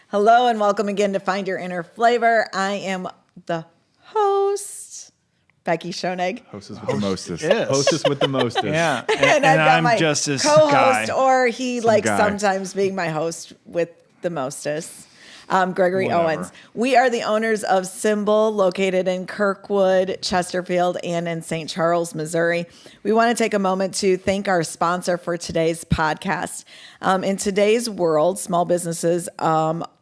Hello and welcome again to Find Your Inner Flavor. I am the host, Becky Schoenig. Hostess with the mostest. Yes. Hostess with the mostest. Yeah. And I've got I'm my just this co-host, guy. or he likes guy. sometimes being my host with the mostest, Gregory Whatever. Owens. We are the owners of SymBowl, located in Kirkwood, Chesterfield, and in St. Charles, Missouri. We want to take a moment to thank our sponsor for today's podcast. In today's world, small businesses,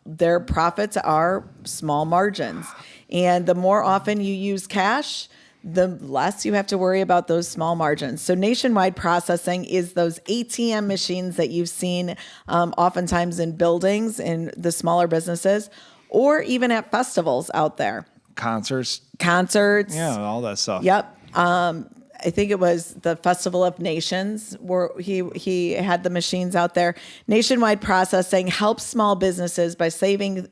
their profits are small margins. And the more often you use cash, the less you have to worry about those small margins. So nationwide processing is those ATM machines that you've seen oftentimes in buildings, in the smaller businesses, or even at festivals out there. Concerts. Concerts. All that stuff. Yep. I think it was the Festival of Nations where he had the machines out there. Nationwide processing helps small businesses by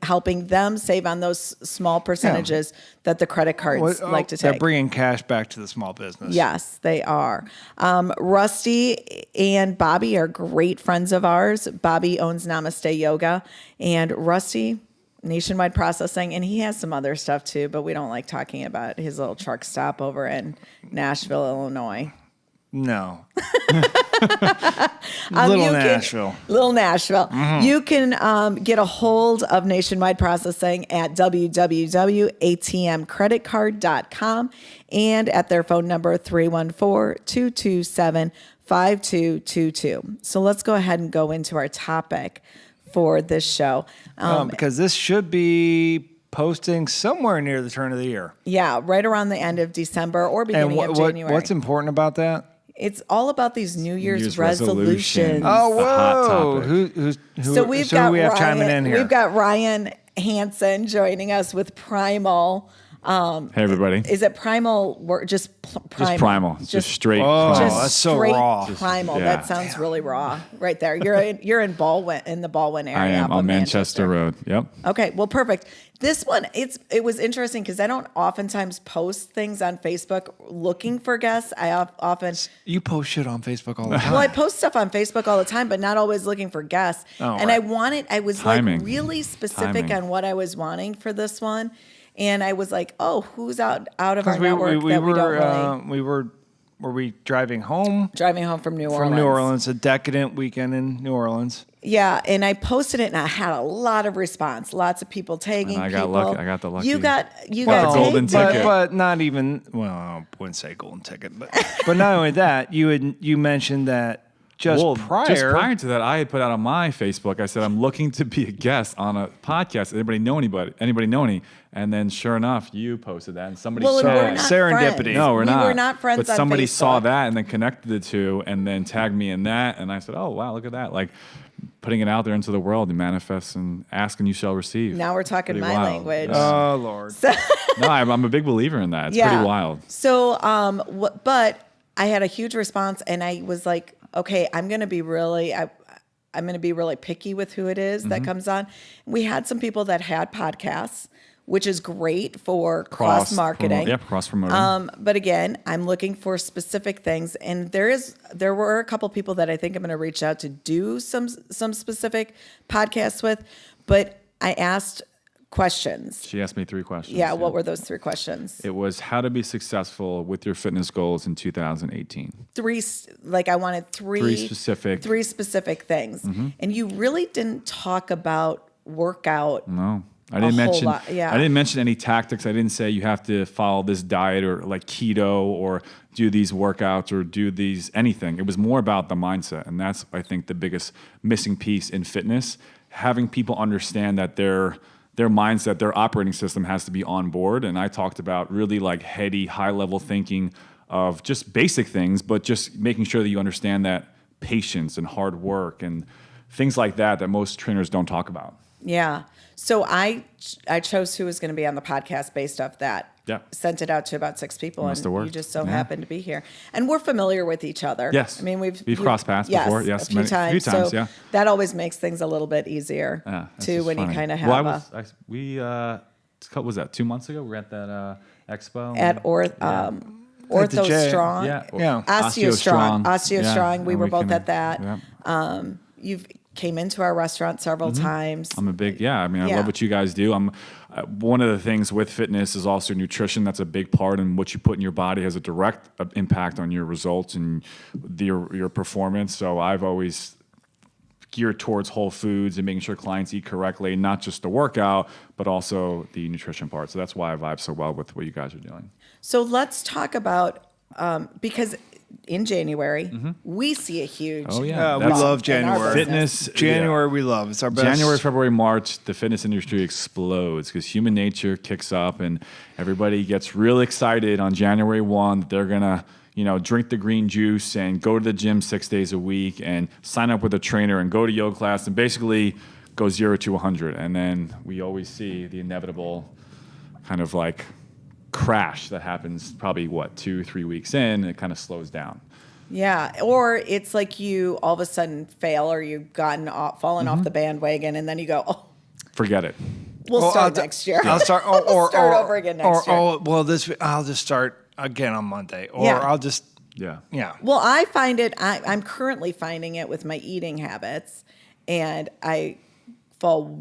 helping them save on those small percentages that the credit cards like to take. They're bringing cash back to the small business. Yes, they are. Rusty and Bobby are great friends of ours. Bobby owns Namaste Yoga, and Rusty, nationwide processing, and he has some other stuff too, but we don't like talking about his little truck stop over in Nashville, Illinois. No. Nashville. Little Nashville. Mm-hmm. You can get a hold of nationwide processing at www.atmcreditcard.com and at their phone number 314-227-5222. So let's go ahead and go into our topic for this show. Because this should be posting somewhere near the turn of the year. Yeah, right around the end of December or beginning of January. What's important about that? It's all about these New Year's resolutions. Oh, The hot whoa. topic. Who we have Ryan, chiming in here? We've got Ryan Hansen joining us with PRYMAL. Hey, everybody. Is it PRYMAL? Just PRYMAL. Just primal. Just straight Oh, primal. that's so straight raw. PRYMAL. Yeah. That sounds really raw, right there. You're in Baldwin, in the Baldwin area. I am up on of Manchester Road. Yep. Okay, well, perfect. This one, it was interesting because I don't oftentimes post things on Facebook looking for guests. I often You post shit on Facebook all the time. well, I post stuff on Facebook all the time, but not always looking for guests. Oh, and right. I was Timing. like really specific Timing. on what I was wanting for this one. And I was like, oh, who's out of our we network that we don't really... Were we driving home? Driving home from New Orleans. From New Orleans, a decadent weekend in New Orleans. Yeah, and I posted it, and I had a lot of response. Lots of people tagging And I got people. lucky. I got the lucky. You got golden tagged, ticket. But not even. Well, I wouldn't say golden ticket, but not only that, you mentioned that just prior to that, I had put out on my Facebook, I said, I'm looking to be a guest on a podcast. Anybody know anybody? Anybody know any? And then sure enough, you posted that and somebody Well, and saw we're it. not Serendipity. friends. No, we're not. We were not friends But on somebody saw Facebook. that and then connected the two and then tagged me in that. And I said, oh, wow, look at that. Like putting it out there into the world, you manifest and ask and you shall receive. Now we're talking Pretty my wild. language. Oh Lord. No, I'm a big believer in that. It's pretty wild. So, but I had a huge response, and I was like, okay, I'm going to be really picky with who it is that comes on. We had some people that had podcasts, which is great for cross marketing. Yep, cross promoting. But again, I'm looking for specific things, and there were a couple people that I think I'm going to reach out to do some specific podcasts with. But I asked questions. She asked me 3 questions. Yeah, what were those 3 questions? It was how to be successful with your fitness goals in 2018. I wanted three specific things. And you really didn't talk about workout. No. I didn't mention lot, yeah. I didn't mention any tactics. I didn't say you have to follow this diet or like keto or do these workouts or do these anything. It was more about the mindset, and that's I think the biggest missing piece in fitness, having people understand that their mindset, their operating system has to be on board. And I talked about really like heady, high-level thinking of just basic things, but just making sure that you understand that patience and hard work and things like that most trainers don't talk about. Yeah. So I chose who was going to be on the podcast based off that. Yeah. Sent it out to about 6 people, Must have and worked. you just so happened to be here. And we're familiar with each other. Yes. I mean, we've crossed paths before. Yes, a few times. so yeah. That always makes things a little bit easier too when funny. you kind of have what was that 2 months ago? We were at that expo at Ortho Strong. Yeah. Osteo Strong. Yeah. We were both at that. Yeah. You've came into our restaurant several times. I'm a big, I love what you guys do. One of the things with fitness is also nutrition. That's a big part, and what you put in your body has a direct impact on your results and your performance. So I've always geared towards whole foods and making sure clients eat correctly, not just the workout, but also the nutrition part. So that's why I vibe so well with what you guys are doing. So let's talk about, because in January, we see a huge. Oh, yeah. We love January. Fitness. January, we love. It's our best. January, February, March, the fitness industry explodes because human nature kicks up and everybody gets really excited on January 1 that they're going to, drink the green juice and go to the gym 6 days a week and sign up with a trainer and go to yoga class and basically go 0 to 100. And then we always see the inevitable kind of like crash that happens probably 2-3 weeks in, and it kind of slows down. Yeah, or it's like you all of a sudden fail, or you've fallen off the bandwagon, and then you go, oh, forget it. We'll start next year. I'll start, start over again next year. I'll just start again on Monday, or I'll just yeah. Well, I find it. I'm currently finding it with my eating habits, and I fall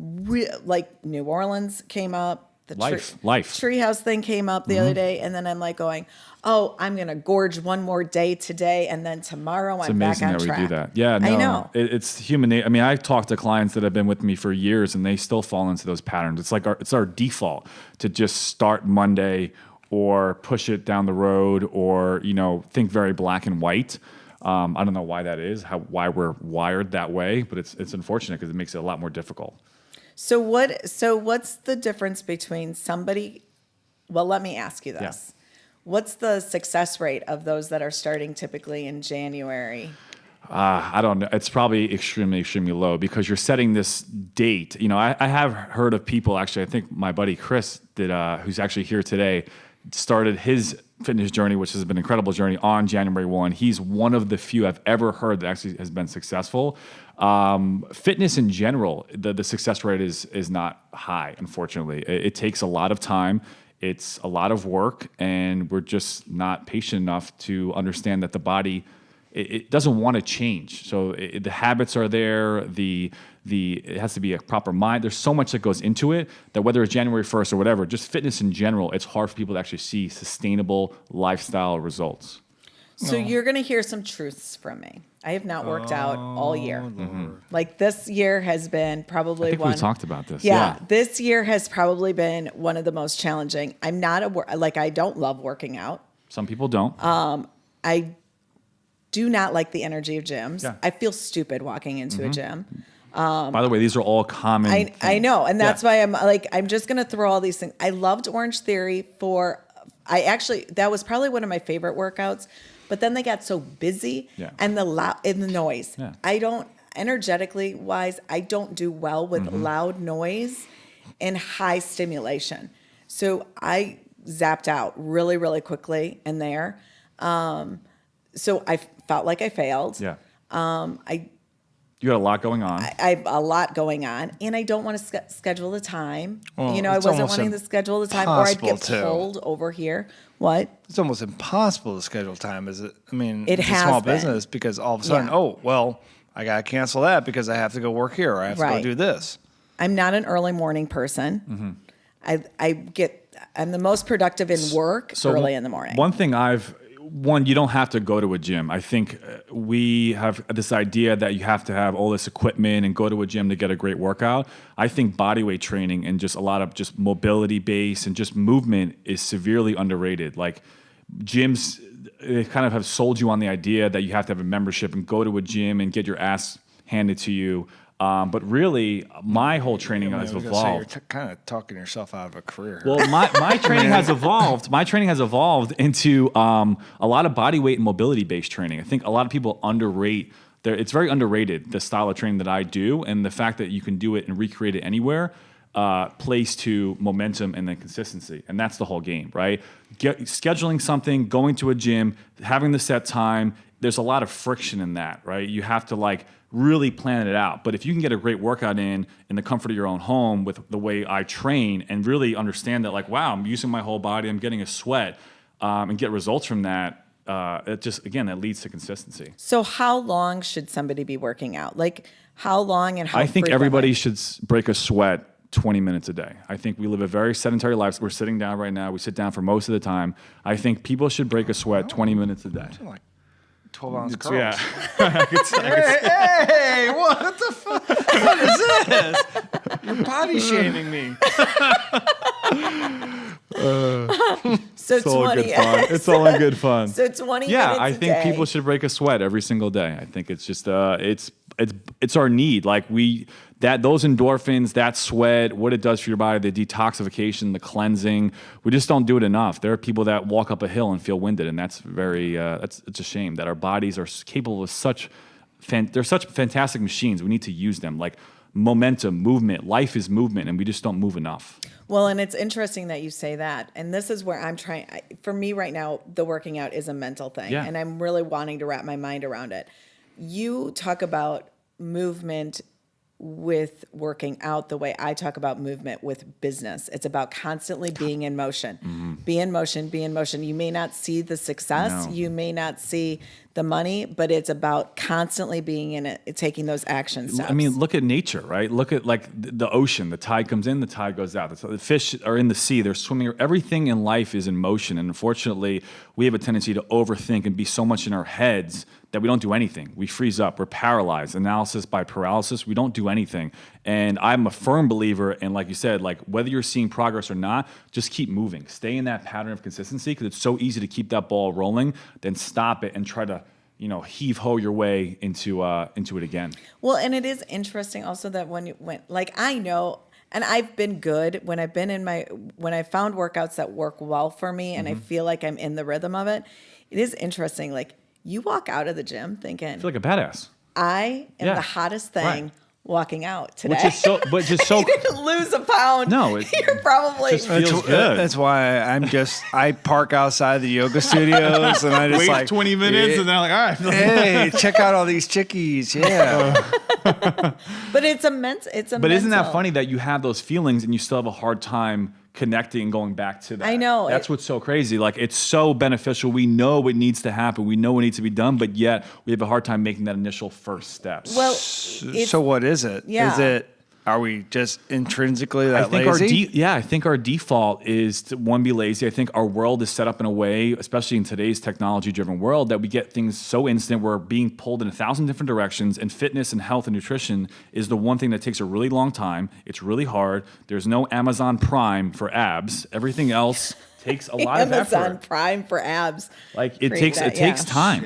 like New Orleans came up. The treehouse thing came up the other day, and then I'm like going, oh, I'm going to gorge one more day today, and then tomorrow I'm back on track. It's amazing that we do that. Yeah, no, I know. It's human nature. I mean, I've talked to clients that have been with me for years, and they still fall into those patterns. It's like it's our default to just start Monday or push it down the road or, think very black and white. I don't know why that is, why we're wired that way, but it's unfortunate because it makes it a lot more difficult. So what's the difference between somebody? Well, let me ask you this: What's the success rate of those that are starting typically in January? I don't know. It's probably extremely, extremely low because you're setting this date. I have heard of people. Actually, I think my buddy Chris did, who's actually here today, started his fitness journey, which has been an incredible journey, on January 1. He's one of the few I've ever heard that actually has been successful. Fitness in general, the success rate is not high, unfortunately. It takes a lot of time. It's a lot of work, and we're just not patient enough to understand that the body, it doesn't want to change. So the habits are there. It has to be a proper mind. There's so much that goes into it that whether it's January 1st or whatever, just fitness in general, it's hard for people to actually see sustainable lifestyle results. So you're going to hear some truths from me. I have not worked out all year. Like this year has been probably I think we talked about this. Yeah, this year has probably been one of the most challenging. I'm not I don't love working out. Some people don't. I do not like the energy of gyms. Yeah. I feel stupid walking into a gym. By the way, these are all common things. I know, and that's why I'm just going to throw all these things. I loved Orange Theory that was probably one of my favorite workouts, but then they got so busy and the noise. Yeah. I don't, energetically wise, I don't do well with loud noise and high stimulation. So I zapped out really, really quickly in there. So I felt like I failed. Yeah. You got a lot going on. I have a lot going on, and I don't want to schedule the time. Well, I wasn't wanting to schedule the time, or I'd get pulled over here. What? It's almost impossible to schedule time. Is it? I mean, it's a small business because all of a sudden, I got to cancel that because I have to go work here, or I have to go do this. I'm not an early morning person. I'm the most productive in work early in the morning. One, you don't have to go to a gym. I think we have this idea that you have to have all this equipment and go to a gym to get a great workout. I think bodyweight training and just a lot of just mobility base and just movement is severely underrated. Like gyms, they kind of have sold you on the idea that you have to have a membership and go to a gym and get your ass handed to you. But really, my whole training has evolved. You're kind of talking yourself out of a career. Well, my training has evolved. My training has evolved into a lot of body weight and mobility based training. I think a lot of people underrate. It's very underrated, the style of training that I do, and the fact that you can do it and recreate it anywhere plays to momentum and then consistency, and that's the whole game, right? Scheduling something, going to a gym, having the set time. There's a lot of friction in that, right? You have to really plan it out. But if you can get a great workout in the comfort of your own home with the way I train and really understand that, wow, I'm using my whole body, I'm getting a sweat, and get results from that, it just, again, that leads to consistency. So how long should somebody be working out? Like how long and how I think frequently? everybody should break a sweat 20 minutes a day. I think we live a very sedentary life. We're sitting down right now. We sit down for most of the time. I think people should break a sweat 20 minutes a day. Like 12-ounce curls. Yeah. Hey, what the fuck? What is this? You're body shaming me. So It's all 20. good fun. It's all in good fun. So 20 Yeah, minutes I a think day. people should break a sweat every single day. I think it's just it's our need. Like those endorphins, that sweat, what it does for your body, the detoxification, the cleansing. We just don't do it enough. There are people that walk up a hill and feel winded, and that's it's a shame that our bodies are capable of they're such fantastic machines. We need to use them. Like momentum, movement, life is movement, and we just don't move enough. Well, and it's interesting that you say that. And this is where for me right now, the working out is a mental thing. Yeah. And I'm really wanting to wrap my mind around it. You talk about movement with working out the way I talk about movement with business. It's about constantly being in motion. Mm-hmm. Be in motion, be in motion. You may not see the success, No. you may not see the money, but it's about constantly being in it, taking those action steps. I mean, look at nature, right? Look at like the ocean. The tide comes in, the tide goes out. The fish are in the sea. They're swimming. Everything in life is in motion. And unfortunately, we have a tendency to overthink and be so much in our heads that we don't do anything. We freeze up. We're paralyzed. Analysis by paralysis. We don't do anything. And I'm a firm believer in, like you said, like whether you're seeing progress or not, just keep moving. Stay in that pattern of consistency because it's so easy to keep that ball rolling, then stop it and try to heave-ho your way into it again. Well, and it is interesting also that when I know, and I've been good when I found workouts that work well for me and I feel like I'm in the rhythm of it. It is interesting. Like you walk out of the gym thinking, I feel like a badass. I am Yeah. the hottest thing Right. walking out today. Which is so You didn't lose a pound. No, you're probably just feels good. That's why I park outside the yoga studios and I just wait like 20 minutes and then I'm like, all right. hey, check out all these chickies. Yeah. But it's a mental. But isn't that funny that you have those feelings and you still have a hard time connecting and going back to that? I know. That's what's so crazy. Like it's so beneficial. We know what needs to happen. We know what needs to be done, but yet we have a hard time making that initial first step. Well, So what is it? Yeah. Are we just intrinsically that I think lazy? I think our default is to be lazy. I think our world is set up in a way, especially in today's technology-driven world, that we get things so instant. We're being pulled in 1,000 different directions, and fitness and health and nutrition is the one thing that takes a really long time. It's really hard. There's no Amazon Prime for abs. Everything else takes a lot of effort. Amazon Prime for abs. Like it Create takes that, time.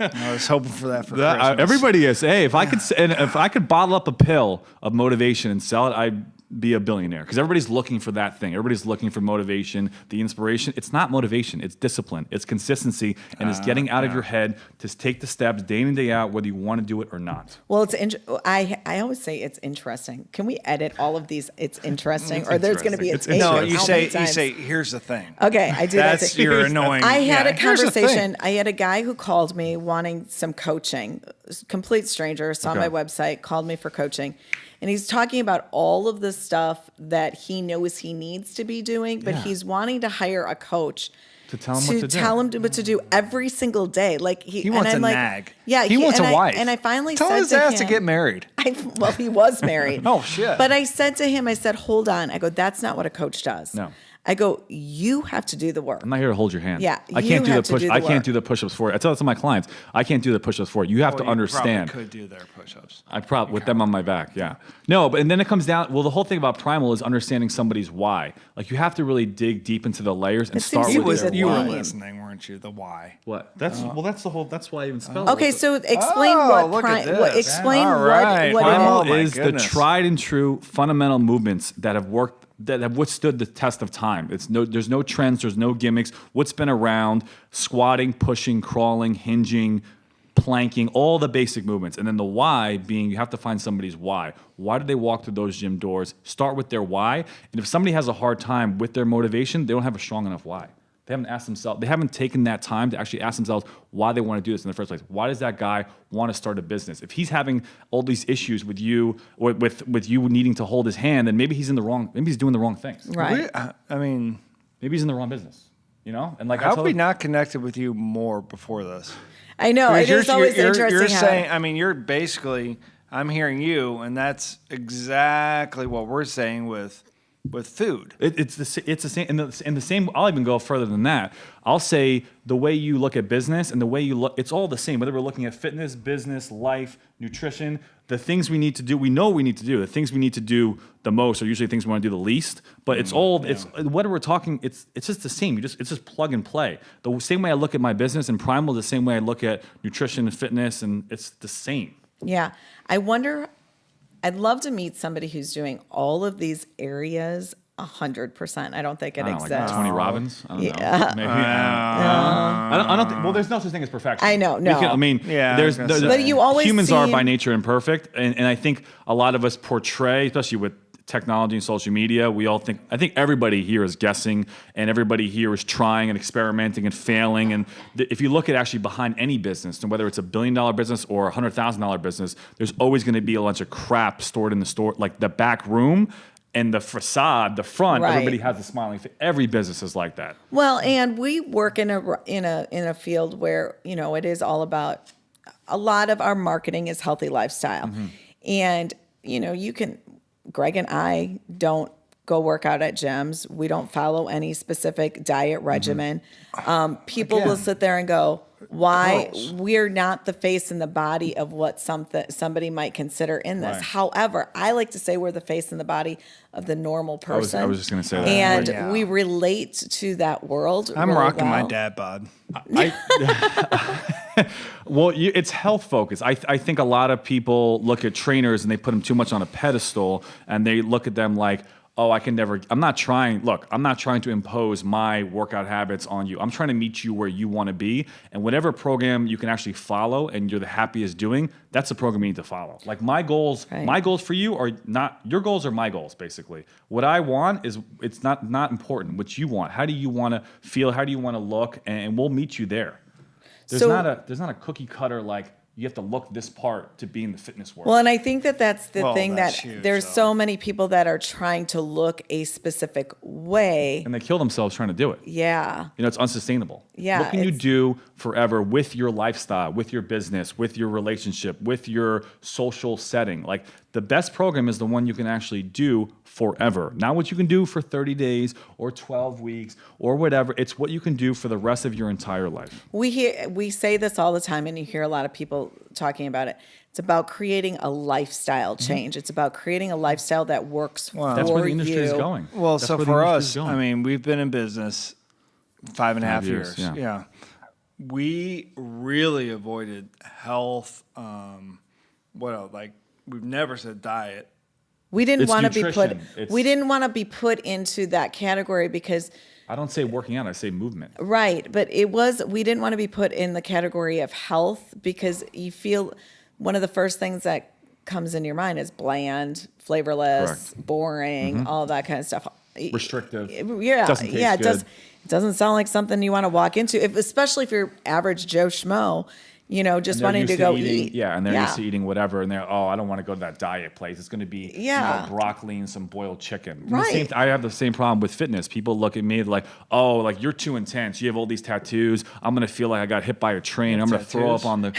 I was hoping for that for Christmas. Everybody is. Hey, if I could bottle up a pill of motivation and sell it, I'd be a billionaire. Because everybody's looking for that thing. Everybody's looking for motivation, the inspiration. It's not motivation. It's discipline. It's consistency, and it's getting out of your head to take the steps day in and day out, whether you want to do it or not. Well, I always say it's interesting. Can we edit all of these? It's interesting, or there's going to be a tape. No, How you many say times? here's the thing. Okay, I do that. That's too. your annoying. I had a here's the thing. conversation. I had a guy who called me wanting some coaching. Complete stranger, saw my website, called me for coaching. And he's talking about all of the stuff that he knows he needs to be doing, but he's wanting to hire a coach To tell him what to do. tell him what to do every single day. Like He wants and I'm a like, nag. Yeah, he wants a wife. And I finally tell said his to ass him, to get married. Well, he was married. Oh, shit. But I said to him, I said, hold on. I go, that's not what a coach does. No. I go, you have to do the work. I'm not here to hold your hand. Yeah, I you can't do the have to push. do the I can't work. do the push-ups for you. I tell that to my clients. I can't do the push-ups for you. You have to understand. Could do their push-ups. I probably with them on my back, yeah. No, but and then it comes down. Well, the whole thing about Primal is understanding somebody's why. Like you have to really dig deep into the layers and It start seems with easy their to You were why. lame. listening, weren't you? The why. What? That's the whole. That's why I even spelled it. Okay, so explain look at this. explain All right. what Primal Oh, my is the goodness. tried and true fundamental movements that have worked, that have withstood the test of time. There's no trends, there's no gimmicks. What's been around: squatting, pushing, crawling, hinging, planking, all the basic movements. And then the why being, you have to find somebody's why. Why do they walk through those gym doors? Start with their why. And if somebody has a hard time with their motivation, they don't have a strong enough why. They haven't asked themselves, they haven't taken that time to actually ask themselves why they want to do this in the first place. Why does that guy want to start a business? If he's having all these issues with you, or with you needing to hold his hand, then maybe he's doing the wrong things. Right. I mean, Maybe he's in the wrong business. You know, and like how have we not connected with you more before this? I know it is always interesting. You're saying, I mean, you're basically. I'm hearing you, and that's exactly what we're saying with food. It's the same, and the same. I'll even go further than that. I'll say the way you look at business and the way you look, it's all the same. Whether we're looking at fitness, business, life, nutrition, the things we need to do, we know we need to do. The things we need to do the most are usually things we want to do the least. But it's all, it's whether we're talking, it's just the same. It's just plug and play. The same way I look at my business and PRYMAL, the same way I look at nutrition and fitness, and it's the same. Yeah. I wonder, I'd love to meet somebody who's doing all of these areas 100%. I don't think it exists. Like Tony Robbins? I don't know. Maybe. I don't think, well, there's no such thing as perfection. I know, no. There's but you always humans are by nature imperfect. And I think a lot of us portray, especially with technology and social media, I think everybody here is guessing, and everybody here is trying and experimenting and failing. And if you look at actually behind any business, and whether it's $1 billion business or a $100,000 business, there's always going to be a bunch of crap stored in the store, like the back room and the facade, the front. Right. Everybody has a smiling face. Every business is like that. Well, and we work in a field where, you know, it is all about, a lot of our marketing is healthy lifestyle. Mm-hmm. And, you know, Greg and I don't go work out at gyms. We don't follow any specific diet regimen. Mm-hmm. People will sit there and go, why? We're not the face and the body of what somebody might consider in this. Right. However, I like to say we're the face and the body of the normal person. I was just going to say that. And we relate to that world. I'm really rocking my dad bod. Well, it's health focused. I think a lot of people look at trainers and they put them too much on a pedestal, and they look at them like, oh, I'm not trying to impose my workout habits on you. I'm trying to meet you where you want to be. And whatever program you can actually follow and you're the happiest doing, that's the program you need to follow. Like my goals for you are not, your goals are my goals, basically. What I want is, it's not important. What you want. How do you want to feel? How do you want to look? And we'll meet you there. There's not a cookie cutter like, you have to look this part to be in the fitness world. Well, and I think that's the thing, that there's so many people that are trying to look a specific way. And they kill themselves trying to do it. Yeah. You know, it's unsustainable. Yeah. What can you do forever with your lifestyle, with your business, with your relationship, with your social setting? Like, the best program is the one you can actually do forever. Not what you can do for 30 days or 12 weeks or whatever. It's what you can do for the rest of your entire life. We say this all the time, and you hear a lot of people talking about it. It's about creating a lifestyle change. Mm-hmm. It's about creating a lifestyle that works for you. That's where the industry is going. Well, so for us, I mean, we've been in business 5.5 years. Yeah. We really avoided health. What else? Like, we've never said diet. We didn't want to be put into that category because I don't say working out, I say movement. Right, but we didn't want to be put in the category of health, because you feel one of the first things that comes into your mind is bland, flavorless, boring, all that kind of stuff. Restrictive. Yeah, doesn't taste good. It doesn't sound like something you want to walk into, especially if you're average Joe Schmo. You know, just wanting to go eat. Yeah, and they're used to eating whatever, and they're, I don't want to go to that diet place. It's going to be broccoli and some boiled chicken. Right. I have the same problem with fitness. People look at me like, like, you're too intense. You have all these tattoos. I'm going to feel like I got hit by a train. I'm going to throw up on the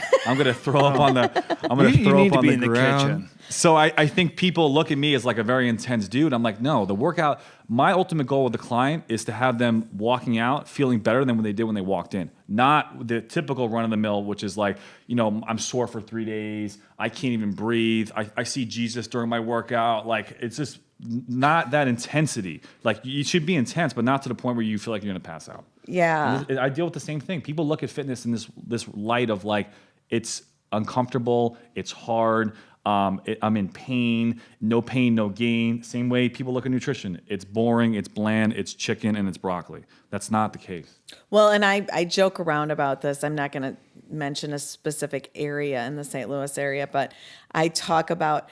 ground. So I think people look at me as like a very intense dude. I'm like, no, the workout, my ultimate goal with the client is to have them walking out feeling better than when they did when they walked in. Not the typical run of the mill, which is like, you know, I'm sore for 3 days. I can't even breathe. I see Jesus during my workout. Like, it's just not that intensity. Like, you should be intense, but not to the point where you feel like you're going to pass out. Yeah. And I deal with the same thing. People look at fitness in this light of like, it's uncomfortable, it's hard. I'm in pain, no gain. Same way people look at nutrition. It's boring, it's bland, it's chicken, and it's broccoli. That's not the case. Well, and I joke around about this. I'm not going to mention a specific area in the St. Louis area, but I talk about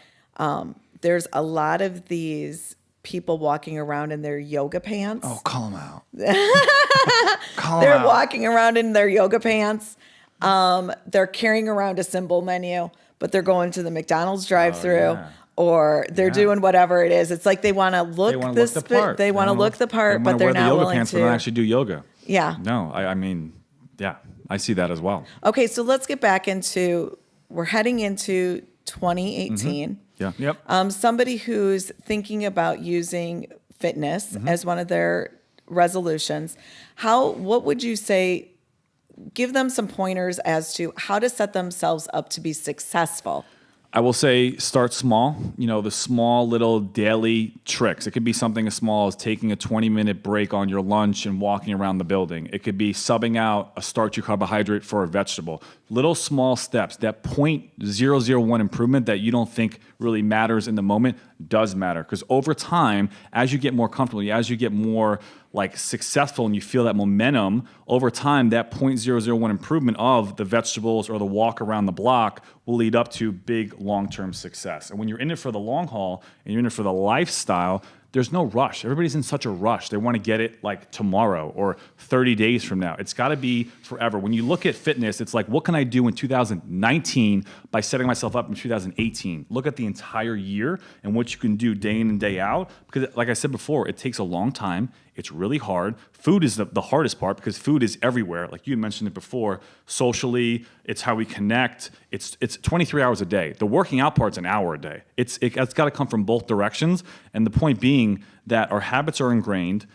there's a lot of these people walking around in their yoga pants. Oh, call them out. They're walking around in their yoga pants. They're carrying around a SymBowl menu, but they're going to the McDonald's drive-thru, or they're doing whatever it is. It's like they want to look the part. They want to look the part, but they're not willing to. They don't actually do yoga. Yeah. No, I mean, yeah, I see that as well. Okay, so let's get back into, we're heading into 2018. Yeah. Yep. Somebody who's thinking about using fitness as one of their resolutions, what would you say, give them some pointers as to how to set themselves up to be successful? I will say start small, the small little daily tricks. It could be something as small as taking a 20-minute break on your lunch and walking around the building. It could be subbing out a starchy carbohydrate for a vegetable. Little small steps. That 0.001 improvement that you don't think really matters in the moment does matter, because over time, as you get more comfortable, as you get more successful and you feel that momentum, over time, that 0.001 improvement of the vegetables or the walk around the block will lead up to big long-term success. And when you're in it for the long haul and you're in it for the lifestyle, there's no rush. Everybody's in such a rush. They want to get it tomorrow or 30 days from now. It's got to be forever. When you look at fitness, it's what can I do in 2019 by setting myself up in 2018? Look at the entire year and what you can do day in and day out. Because like I said before, it takes a long time. It's really hard. Food is the hardest part, because food is everywhere. Like you mentioned it before, socially, it's how we connect. It's 23 hours a day. The working out part's an hour a day. It's got to come from both directions. And the point being that our habits are ingrained.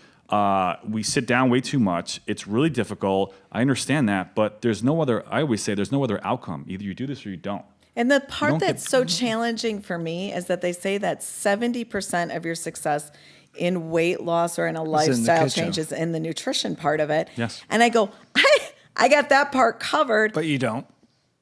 We sit down way too much. It's really difficult. I understand that, but I always say there's no other outcome. Either you do this or you don't. And the part that's so challenging for me is that they say that 70% of your success in weight loss or in a lifestyle change is in the nutrition part of it. Yes. And I go, I got that part covered. But you don't.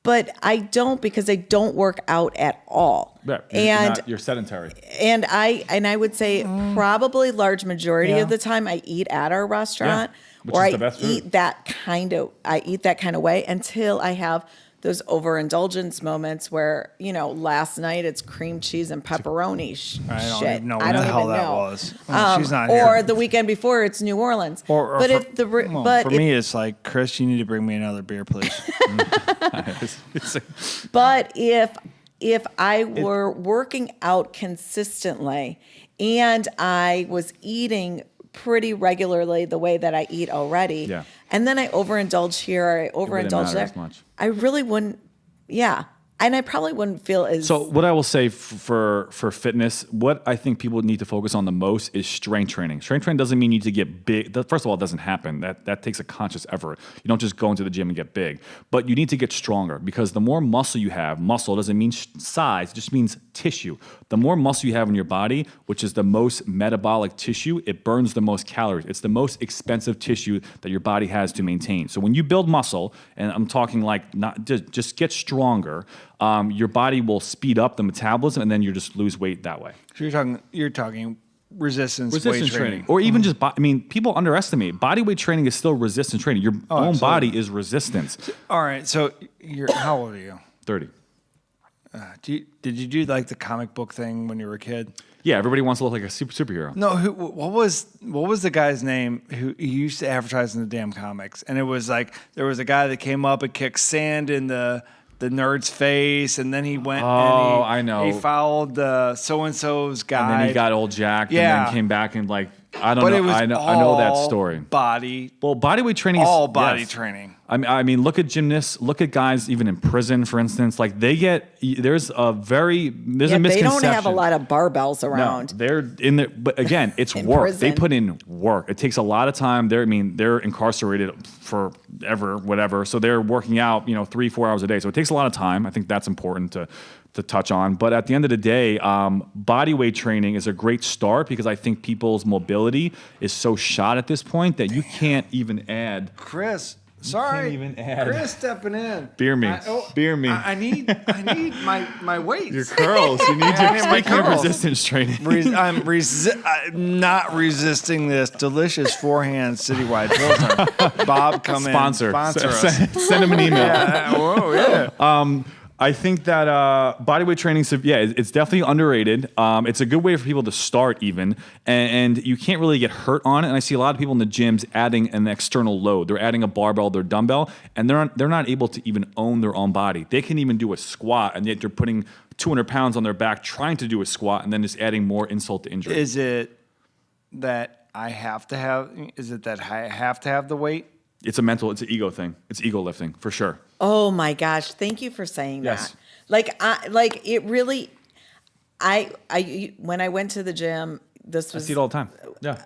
But I don't, because I don't work out at all. Yeah, you're sedentary. And I would say probably large majority of the time I eat at our restaurant, or I eat that kind of way until I have those overindulgence moments where, last night it's cream cheese and pepperoni shit. I don't even know what the hell that was. She's not or here. the weekend before it's New Orleans. For me, it's Chris, you need to bring me another beer, please. But if I were working out consistently and I was eating pretty regularly the way that I eat already, and then I overindulge here or I overindulge there, I really wouldn't, and I probably wouldn't feel as... So what I will say for fitness, what I think people need to focus on the most is strength training. Strength training doesn't mean you need to get big. First of all, it doesn't happen. That takes a conscious effort. You don't just go into the gym and get big. But you need to get stronger, because the more muscle you have, muscle doesn't mean size, it just means tissue. The more muscle you have in your body, which is the most metabolic tissue, it burns the most calories. It's the most expensive tissue that your body has to maintain. So when you build muscle, and I'm talking not just get stronger, your body will speed up the metabolism, and then you just lose weight that way. So you're talking resistance weight training. Or even just, people underestimate body weight training is still resistance training. Your own body is resistance. All right. So how old are you? 30. Did you do the comic book thing when you were a kid? Yeah, everybody wants to look like a superhero. No, what was the guy's name who he used to advertise in the damn comics? And it was there was a guy that came up and kicked sand in the nerd's face, and then he went. I know. He followed the so and so's guy, and then he got all jacked, and then came back and I don't know. I know that story. Body weight training is all body training. I mean, look at gymnasts. Look at guys even in prison, for instance. There's a misconception. They don't have a lot of barbells around. No, they're in there, but again, it's work. Prison. They put in work. It takes a lot of time. They're incarcerated forever, whatever. So they're working out, 3-4 hours a day. So it takes a lot of time. I think that's important to touch on. But at the end of the day, body weight training is a great start, because I think people's mobility is so shot at this point that you can't even add. Chris, sorry, even add. Chris stepping in. Beer me. I need my weights. Your curls. You need your resistance training. I'm not resisting this delicious forehand citywide Pilsner. Bob, come sponsor us. Send him an email. Whoa, yeah. I think that bodyweight training, it's definitely underrated. It's a good way for people to start even, and you can't really get hurt on it. And I see a lot of people in the gyms adding an external load. They're adding a barbell, their dumbbell, and they're not able to even own their own body. They can even do a squat, and yet they're putting 200 pounds on their back trying to do a squat, and then just adding more insult to injury. Is it that I have to have, is it that I have to have the weight? It's an ego thing. It's ego lifting for sure. Oh my gosh. Thank you for saying Yes. that. It really, when I went to the gym, I see it all the time. Yeah.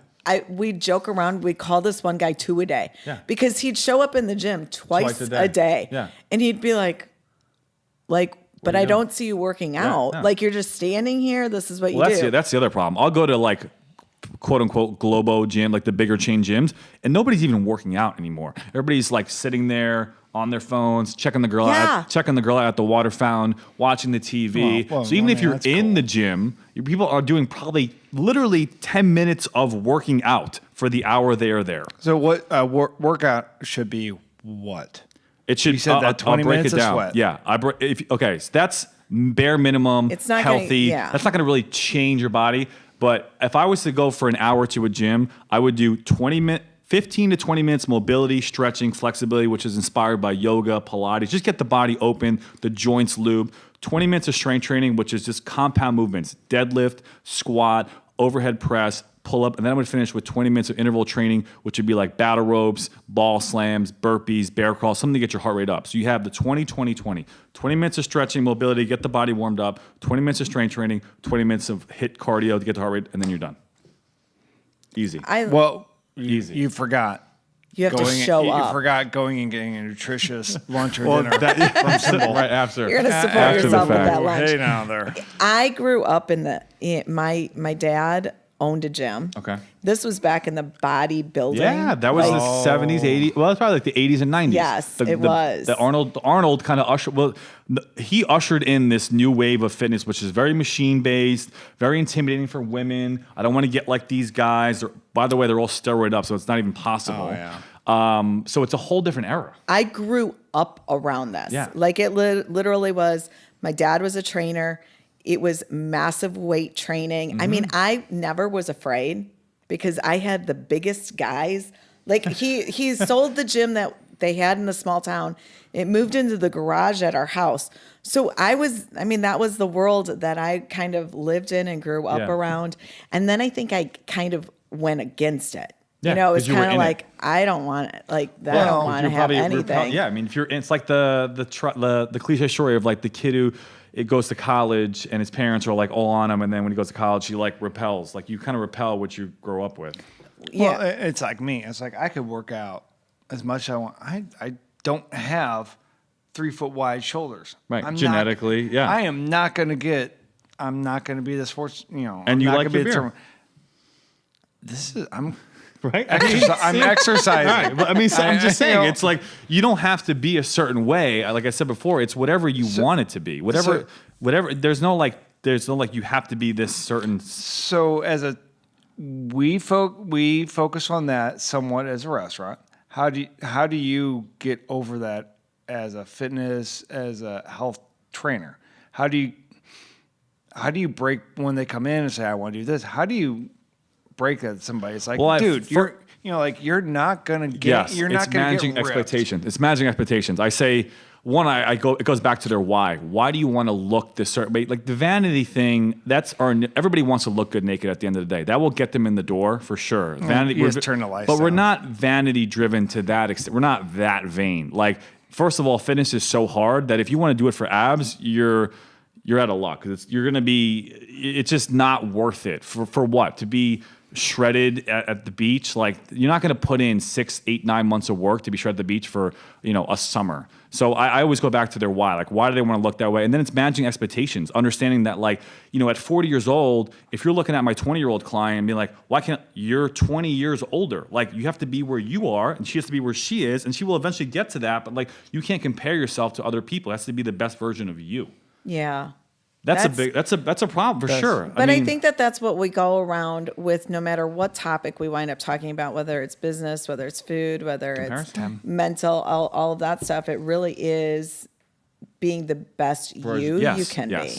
We joke around. We call this one guy 2 a day. Yeah. Because he'd show up in the gym twice a day. Yeah. And he'd be like, but I don't see you working out. no. Like, you're just standing here. This is what you do. That's the other problem. I'll go to like quote unquote Globo gym, like the bigger chain gyms, and nobody's even working out anymore. Everybody's like sitting there on their phones, checking the girl out at the water fountain, watching the TV. So even if you're in the gym, people are doing probably literally 10 minutes of working out for the hour they are there. So what workout should be what? It should. You said that 20 I'll break minutes it down. of sweat. Yeah. Okay. So that's bare minimum. It's not healthy. That's not going to really change your body. But if I was to go for an hour to a gym, I would do 15 to 20 minutes mobility, stretching, flexibility, which is inspired by yoga, Pilates. Just get the body open, the joints lube. 20 minutes of strength training, which is just compound movements: deadlift, squat, overhead press, pull up, and then I would finish with 20 minutes of interval training, which would be like battle ropes, ball slams, burpees, bear crawls, something to get your heart rate up. So you have the 20-20-20. 20 minutes of stretching, mobility, get the body warmed up, 20 minutes of strength training, 20 minutes of HIIT cardio to get the heart rate, and then you're done. Easy. Easy. You forgot. You have to show up. You forgot going and getting a nutritious lunch or dinner from SymBowl. Right after. You're going to support yourself with that lunch. Hey, now there. I grew up my dad owned a gym. Okay. This was back in the bodybuilding. Yeah, that was the 70s, 80s. Well, it's probably like the 80s and 90s. Yes, it was. The Arnold kind of ushered. Well, he ushered in this new wave of fitness, which is very machine based, very intimidating for women. I don't want to get like these guys. By the way, they're all steroid up, so it's not even possible. Oh, yeah. So it's a whole different era. I grew up around this. Yeah. Like it literally was. My dad was a trainer. It was massive weight training. Mm-hmm. I mean, I never was afraid because I had the biggest guys. Like he sold the gym that they had in the small town. It moved into the garage at our house. So that was the world that I kind of lived in and grew up around. And then I think I kind of went against it. Yeah, it was kind of like, it. I don't want it. Like, I don't want to have anything. I mean, it's like the cliche story of like the kid who it goes to college and his parents are like all on him, and then when he goes to college, he like repels. Like you kind of repel what you grow up with. Yeah. Well, it's like me. It's like I could work out as much as I want. I don't have 3 foot wide shoulders. Right. Genetically, I am not going to get. I'm not going to be the sports. And I'm you not like gonna your beer. I'm right. I'm exercising. Right. But, I'm just saying, it's like you don't have to be a certain way. Like I said before, it's whatever you want it to be. Whatever. There's no you have to be this certain. So we focus on that somewhat as a restaurant. How do you get over that as a fitness, as a health trainer? How do you break when they come in and say, I want to do this? How do you break that to somebody? It's like, dude, you're not gonna get. Yes, you're not gonna managing get ripped. expectations. It's managing expectations. I say one. It goes back to their why. Why do you want to look this certain way? Like the vanity thing. Everybody wants to look good naked at the end of the day. That will get them in the door for sure. Vanity. You just turn the lights but we're down. not vanity driven to that extent. We're not that vain. Like first of all, fitness is so hard that if you want to do it for abs, you're out of luck. You're going to be. It's just not worth it for what to be shredded at the beach. Like you're not going to put in 6, 8, 9 months of work to be shredded at the beach for a summer. So I always go back to their why. Like why do they want to look that way? And then it's managing expectations, understanding that at 40 years old, if you're looking at my 20-year-old client and being like, why can't you're 20 years older? Like you have to be where you are and she has to be where she is and she will eventually get to that. But like you can't compare yourself to other people. It has to be the best version of you. Yeah. That's a problem for sure. But I think that's what we go around with no matter what topic we wind up talking about, whether it's business, wwhether it's food, whether it's mental, all of that stuff. It really is being the best you can be.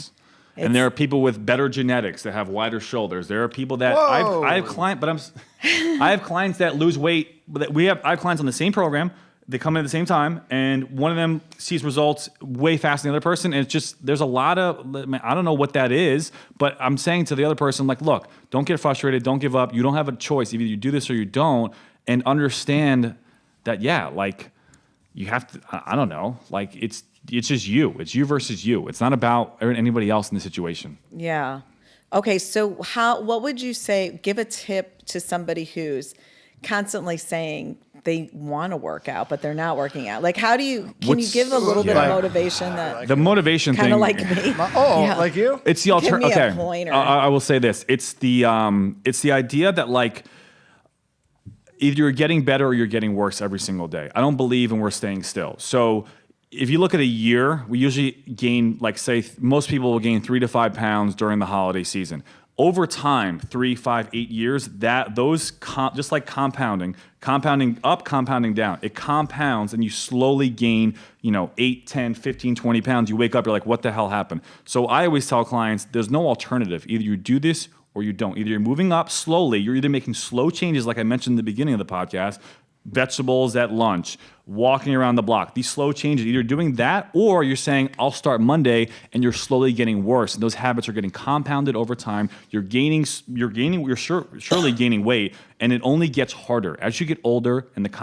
And there are people with better genetics that have wider shoulders. There are people that I have clients that lose weight. I have clients on the same program they come in at the same time, and one of them sees results way faster than the other person. And it's just, there's a lot of, I don't know what that is, but I'm saying to the other person, like, look, don't get frustrated. Don't give up. You don't have a choice. Either you do this or you don't. And understand that, yeah, like you have to, I don't know, like it's just you. It's you versus you. It's not about anybody else in the situation. Yeah. Okay. So what would you say, give a tip to somebody who's constantly saying they want to work out, but they're not working out? Like, can you give a little bit of motivation that the motivation kind thing, of like me? Like you? It's the alternative. Give me a Okay. pointer. I will say this. It's the idea that like, either you're getting better or you're getting worse every single day. I don't believe in we're staying still. So if you look at a year, we usually gain, like say, most people will gain 3 to 5 pounds during the holiday season. Over time, 3, 5, 8 years, just like compounding up, compounding down, it compounds and you slowly gain, 8, 10, 15, 20 pounds. You wake up, you're like, what the hell happened? So I always tell clients, there's no alternative. Either you do this or you don't. Either you're moving up slowly, you're either making slow changes, like I mentioned in the beginning of the podcast, vegetables at lunch, walking around the block. These slow changes, either doing that or you're saying, I'll start Monday, and you're slowly getting worse. And those habits are getting compounded over time. You're surely gaining weight, and it only gets harder. As you get older and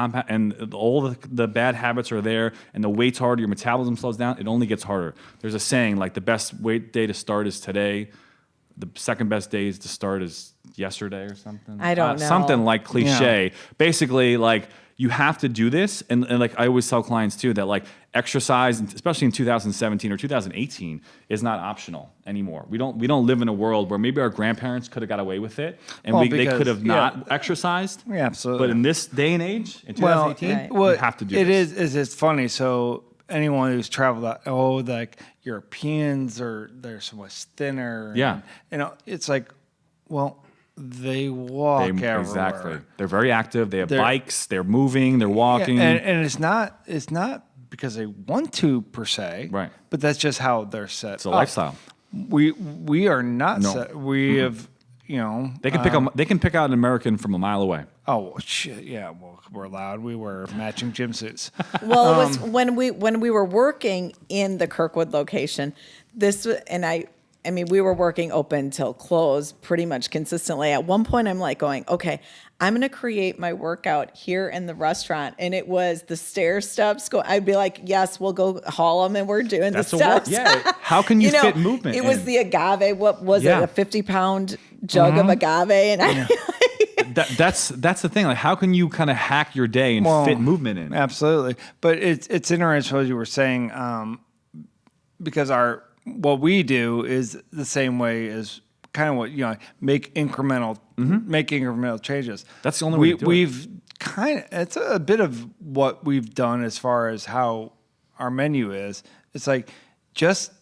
all the bad habits are there and the weight's harder, your metabolism slows down, it only gets harder. There's a saying, like the best weight day to start is today. The second best days to start is yesterday or something. I don't know. Something like cliche. Yeah. Basically, like you have to do this. And like I always tell clients too that like exercise, especially in 2017 or 2018, is not optional anymore. We don't live in a world where maybe our grandparents could have got away with it and they could have not exercised. Yeah, absolutely. But in this day and age, in 2018, you have to do this. It's funny. So anyone who's traveled out, like Europeans or they're so much thinner. Yeah. And, it's like, well, they walk everywhere. Exactly. They're very active. They have bikes. They're moving. They're walking. Yeah, and it's not because they want to per se. Right. But that's just how they're set. It's a lifestyle. We are not set. We have, They can pick out an American from a mile away. Oh shit! Yeah, well, we're loud. We wear matching gym suits. Well, it was when we were working in the Kirkwood location. We were working open till close pretty much consistently. At one point, I'm like going, okay, I'm going to create my workout here in the restaurant. And it was the stair steps. I'd be like, yes, we'll go haul them, and we're doing the steps. Yeah. How can you fit movement? It was the agave. What was it? A 50-pound jug of agave. And that's the thing. Like, how can you kind of hack your day and fit movement in? Absolutely. But it's interesting what you were saying, because what we do is the same way as kind of what make incremental changes. That's the only way to do it. It's a bit of what we've done as far as how our menu is. It's like just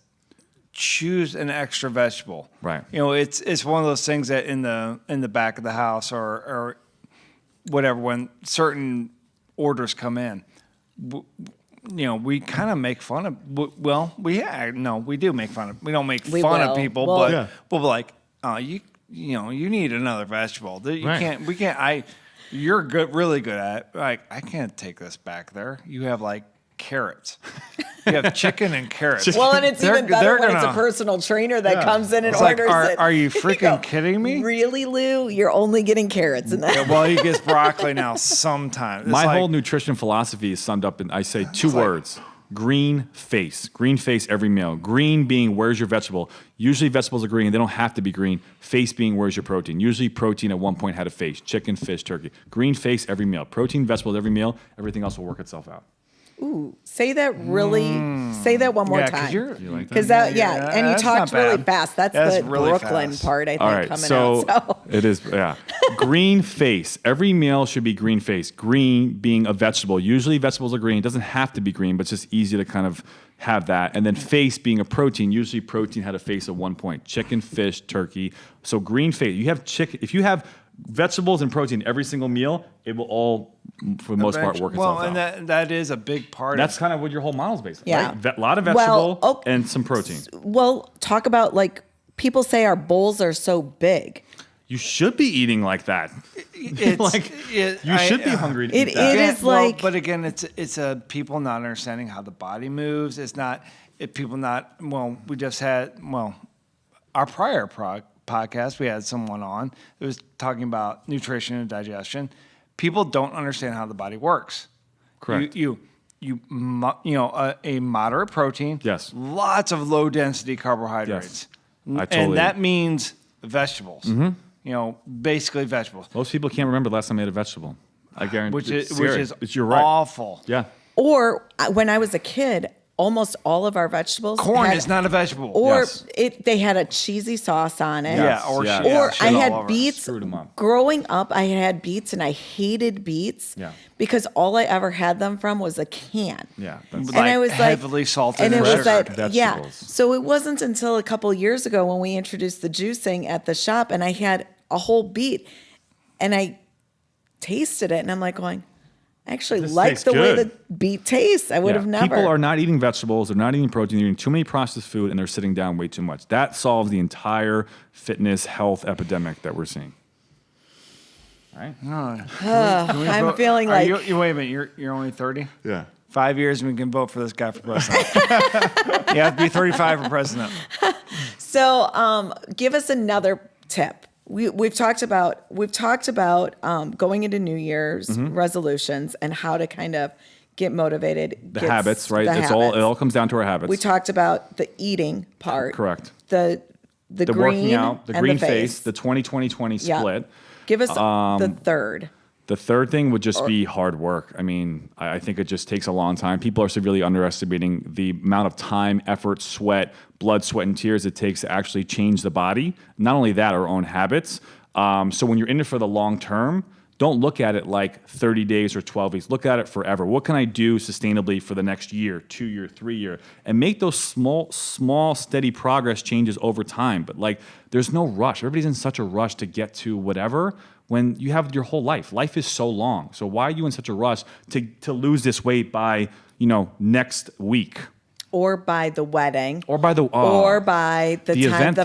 choose an extra vegetable. Right. It's one of those things that in the back of the house or whatever, when certain orders come in, we kind of make fun of. We do make fun of. We don't make fun of people, but we'll be like, oh, you need another vegetable. You can't. We can't. You're good, really good at it. Like, I can't take this back there. You have like carrots. You have chicken and carrots. Well, and it's even better when it's a personal trainer that comes in and orders it. Are you freaking kidding me? Really, Lou? You're only getting carrots in that. Yeah, well, he gets broccoli now sometimes. My whole nutrition philosophy is summed up in, I say, 2 words. Green face. Green face every meal. Green being, where's your vegetable? Usually vegetables are green. They don't have to be green. Face being, where's your protein? Usually protein at one point had a face. Chicken, fish, turkey. Green face every meal. Protein, vegetables every meal. Everything else will work itself out. Ooh, say that one more time. You like that? Because and you talked really fast. That's the really Brooklyn fast. Part, I think, coming out. So. It is, green face. Every meal should be green face. Green being a vegetable. Usually vegetables are green. It doesn't have to be green, but it's just easy to kind of have that. And then face being a protein. Usually protein had a face at one point. Chicken, fish, turkey. So green face. You have chicken. If you have vegetables and protein every single meal, it will all, for the most part, work itself out. Well, and that is a big part. That's kind of what your whole model is based on. Yeah. Right? A lot of vegetable and some protein. Well, talk about, like, people say our bowls are so big. you should be eating like that. You should be hungry to eat that. It is like, but again, it's a people not understanding how the body moves. It's not people not. Well, we just had our prior podcast. We had someone on that was talking about nutrition and digestion. People don't understand how the body works. Correct. A moderate protein. Yes. Lots of low density carbohydrates. Yes. And that means vegetables. Mm-hmm. Basically vegetables. Most people can't remember the last time they had a vegetable. I guarantee. Which is you're right. awful. Yeah. or when I was a kid, almost all of our vegetables. Corn is not a vegetable. Or they had a cheesy sauce on it. Yeah, or I had beets. Screwed 'em up. Growing up, I had beets and I hated beets because all I ever had them from was a can. Yeah. And I was heavily salted and it was like, vegetables. So it wasn't until a couple years ago when we introduced the juicing at the shop and I had a whole beet and I tasted it and I'm like going, I actually like the way the beet tastes. I would have never. People are not eating vegetables. They're not eating protein. They're eating too many processed food, and they're sitting down way too much. That solves the entire fitness health epidemic that we're seeing. All right. I'm feeling like. Wait a minute. You're only 30? Yeah. 5 years and we can vote for this guy for president. You have to be 35 for president. So give us another tip. We've talked about going into New Year's resolutions and how to kind of get motivated. The habits, right? It all comes down to our habits. We talked about the eating part. Correct. The green working out, the and green the face, the 20-20-20 split. Give us the third. The third thing would just be hard work. I mean, I think it just takes a long time. People are severely underestimating the amount of time, effort, sweat, blood, sweat, and tears it takes to actually change the body. Not only that, our own habits. So when you're in it for the long term, don't look at it like 30 days or 12 weeks. Look at it forever. What can I do sustainably for the next year, 2 year, 3 year? And make those small, steady progress changes over time. But there's no rush. Everybody's in such a rush to get to whatever when you have your whole life. Life is so long. So why are you in such a rush to lose this weight by, next week? Or by the wedding. Or by the time, event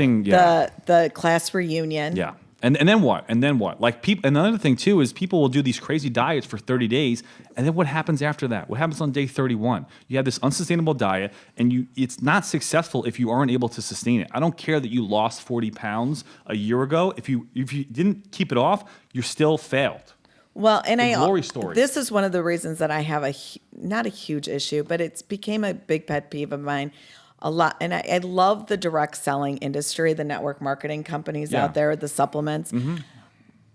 the class reunion. Yeah. And then what? And another thing too is people will do these crazy diets for 30 days, and then what happens after that? What happens on day 31? You have this unsustainable diet, and it's not successful if you aren't able to sustain it. I don't care that you lost 40 pounds a year ago. If you didn't keep it off, you still failed. Well, and glory story. This is one of the reasons that I have not a huge issue, but it's became a big pet peeve of mine. A lot, and I love the direct selling industry, the network marketing companies out there, the supplements. Mm-hmm.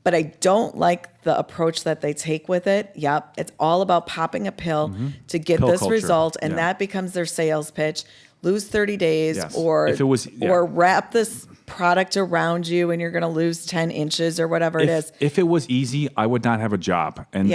But I don't like the approach that they take with it. Yep, it's all about popping a pill to get this result, and that becomes their sales pitch. Lose 30 days, or wrap this product around you, and you're going to lose 10 inches or whatever it is. If it was easy, I would not have a job, and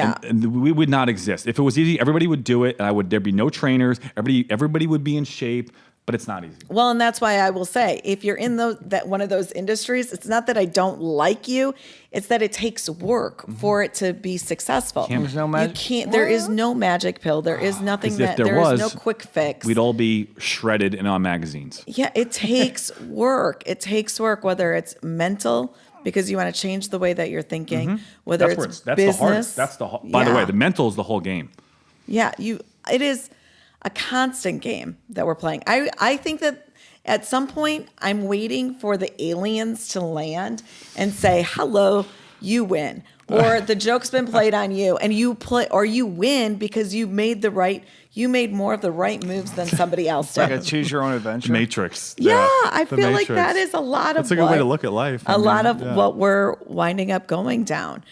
we would not exist. If it was easy, everybody would do it, and there'd be no trainers. Everybody would be in shape. But it's not easy. Well, and that's why I will say, if you're in one of those industries, it's not that I don't like you; it's that it takes work for it to be successful. There's no magic. There is no magic pill. There is nothing there is no quick fix. We'd all be shredded and on magazines. Yeah, it takes work. It takes work, whether it's mental, because you want to change the way that you're thinking, whether it's business. By the way, the mental is the whole game. Yeah, it is a constant game that we're playing. I think that at some point I'm waiting for the aliens to land and say, hello, you win. Or the joke's been played on you and you win because you made more of the right moves than somebody else did. Like a choose your own adventure. Matrix. Yeah, I feel like that is a lot of That's a good way to look at life. lot of what we're winding up going down.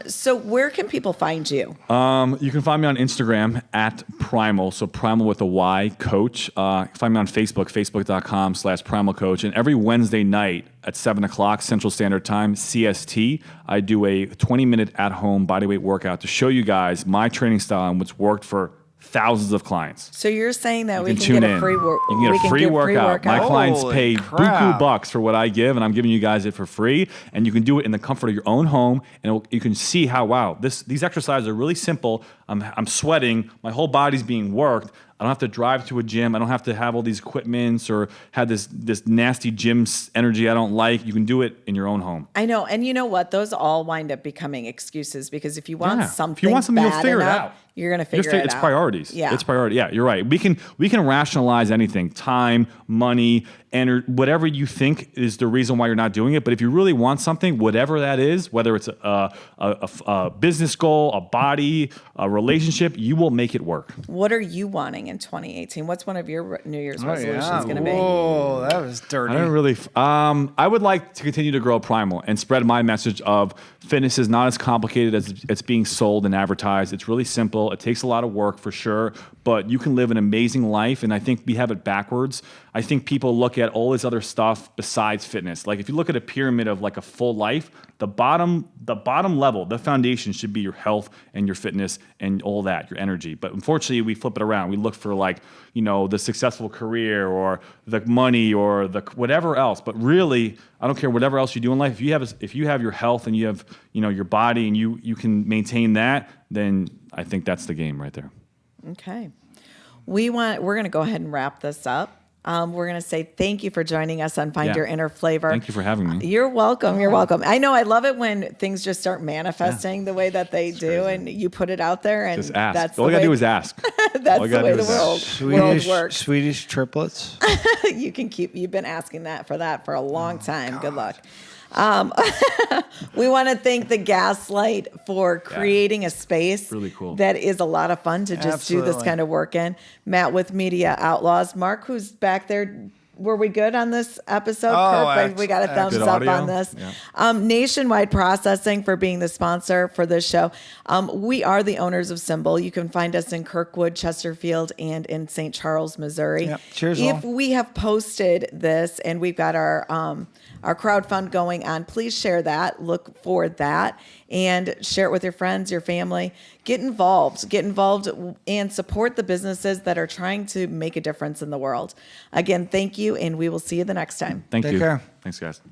So where can people find you? You can find me on Instagram at PRYMAL, so PRYMAL with a Y, coach. Find me on Facebook, facebook.com/PRYMAL coach. And every Wednesday night at 7 o'clock Central Standard Time, CST, I do a 20-minute at-home bodyweight workout to show you guys my training style and what's worked for thousands of clients. So you're saying that we can get a free workout? You can get a free workout. My clients pay crap. buku for what I give, and I'm giving you guys it for free. And you can do it in the comfort of your own home, and you can see how, these exercises are really simple. I'm sweating. My whole body's being worked. I don't have to drive to a gym. I don't have to have all these equipments or have this nasty gym energy I don't like. You can do it in your own home. I know. And you know what? Those all wind up becoming excuses because if you want something, you'll figure enough, it out. You're going to figure it out. It's priorities. Yeah. It's priority. Yeah, you're right. We can rationalize anything, time, money, and whatever you think is the reason why you're not doing it. But if you really want something, whatever that is, whether it's a business goal, a body, a relationship, you will make it work. What are you wanting in 2018? What's one of your New Year's resolutions going to be? Oh, that was dirty. I don't really. I would like to continue to grow Primal and spread my message of fitness is not as complicated as it's being sold and advertised. It's really simple. It takes a lot of work for sure, but you can live an amazing life. And I think we have it backwards. I think people look at all this other stuff besides fitness. Like if you look at a pyramid of like a full life, the bottom level, the foundation should be your health and your fitness and all that, your energy. But unfortunately, we flip it around. We look for like, the successful career or the money or the whatever else. But really, I don't care whatever else you do in life. If you have your health and you have, your body and you can maintain that, then I think that's the game right there. Okay. We're going to go ahead and wrap this up. We're going to say thank you for joining us on Find Your Inner Flavor. Thank you for having me. You're welcome. You're welcome. I know. I love it when things just start manifesting the way that they do, crazy. And you put it out there. And just ask. That's all you got to do is ask. That's the way the world works. Swedish triplets. You've been asking for a long time. God. Good luck. We want to thank the Gaslight for creating a space really cool. that is a lot of fun to just do this kind of work in. Matt with Media Outlaws. Mark, who's back there. Were we good on this episode? Perfect. We got a thumbs up on this. Yeah. Nationwide Processing for being the sponsor for this show. We are the owners of SymBowl. You can find us in Kirkwood, Chesterfield, and in St. Charles, Missouri. Yep. Cheers. If we have posted this and we've got our crowdfund going on, please share that. Look for that and share it with your friends, your family. Get involved and support the businesses that are trying to make a difference in the world. Again, thank you, and we will see you the next time. Thank you. Take care. Thanks, guys.